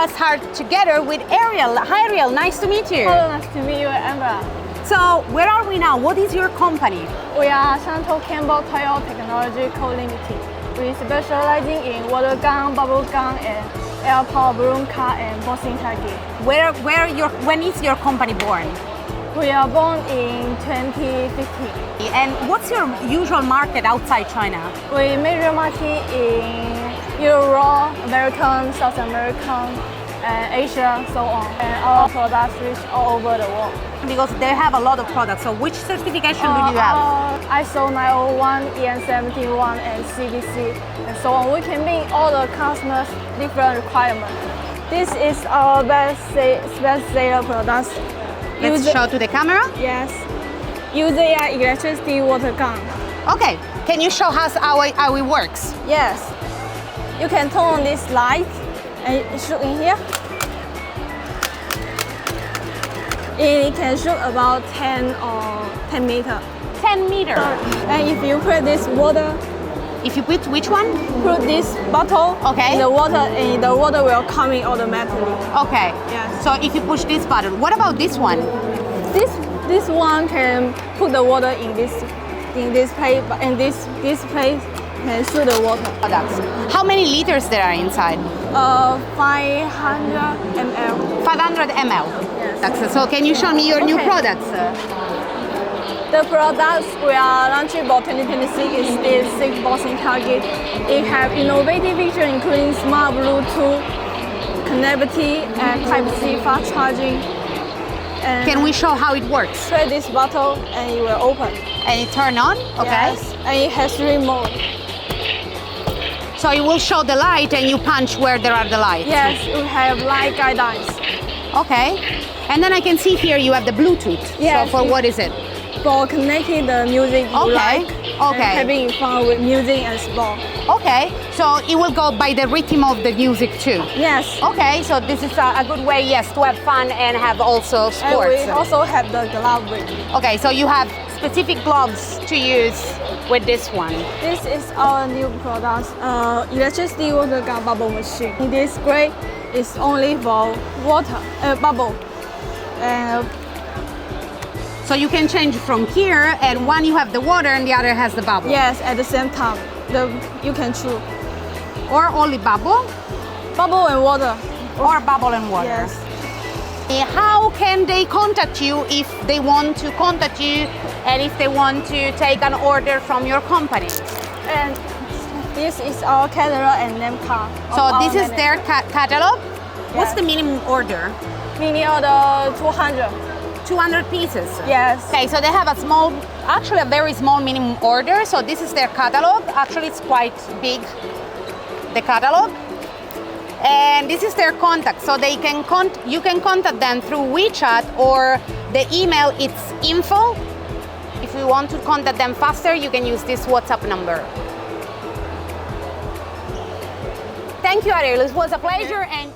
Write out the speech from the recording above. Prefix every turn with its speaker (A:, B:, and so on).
A: us are together with Ariel. Hi Ariel, nice to meet you.
B: Hello, nice to meet you, Amber.
A: So where are we now? What is your company?
B: We are Shantou Kenbo Toy Technology Co. Limited. We specializing in water gun, bubble gun, and air power balloon car and boxing target.
A: When is your company born?
B: We are born in 2015.
A: And what's your usual market outside China?
B: We major market in Europe, American, South American, and Asia, so on. And our products reach all over the world.
A: Because they have a lot of products. So which certification do you have?
B: ISO 901, EN 71, and CDC, and so on. We can meet all the customers' different requirements. This is our best seller products.
A: Let's show to the camera.
B: Yes. Using an electricity water gun.
A: Okay. Can you show us how it works?
B: Yes. You can turn on this light and shoot in here. It can shoot about 10 meters.
A: 10 meters.
B: And if you put this water,
A: if you put which one?
B: Put this bottle in the water, and the water will come in automatically.
A: Okay.
B: Yes.
A: So if you push this button, what about this one?
B: This one can put the water in this place, and this place can shoot the water.
A: How many liters there are inside?
B: 500 ml.
A: 500 ml.
B: Yes.
A: So can you show me your new products?
B: The products we are launching for 2026 is this 6 boxing target. It have innovative features including smart Bluetooth connectivity and Type-C fast charging. And
A: can we show how it works?
B: Press this button and it will open.
A: And it turn on? Okay.
B: Yes. And it has 3 modes.
A: So it will show the light and you punch where there are the lights?
B: Yes, we have light guidelines.
A: Okay. And then I can see here you have the Bluetooth.
B: Yes.
A: So for what is it?
B: For connecting the music you like.
A: Okay.
B: And having fun with music and sport.
A: Okay. So it will go by the rhythm of the music too?
B: Yes.
A: Okay. So this is a good way, yes, to have fun and have also sports.
B: And we also have the glove with.
A: Okay. So you have specific gloves to use with this one.
B: This is our new product, electricity water gun bubble machine. This grade is only for water, bubble.
A: So you can change from here, and one you have the water and the other has the bubble?
B: Yes, at the same time. You can choose.
A: Or only bubble?
B: Bubble and water.
A: Or bubble and water.
B: Yes.
A: How can they contact you if they want to contact you and if they want to take an order from your company?
B: And this is our catalog and name card.
A: So this is their catalog?
B: Yes.
A: What's the minimum order?
B: Minimum order 200.
A: 200 pieces?
B: Yes.
A: Okay, so they have a very small minimum order. So this is their catalog. Actually, it's quite big, the catalog. And this is their contact. So they can you can contact them through WeChat or the email, it's info. If you want to contact them faster, you can use this WhatsApp number. Thank you, Ariel. It was a pleasure. And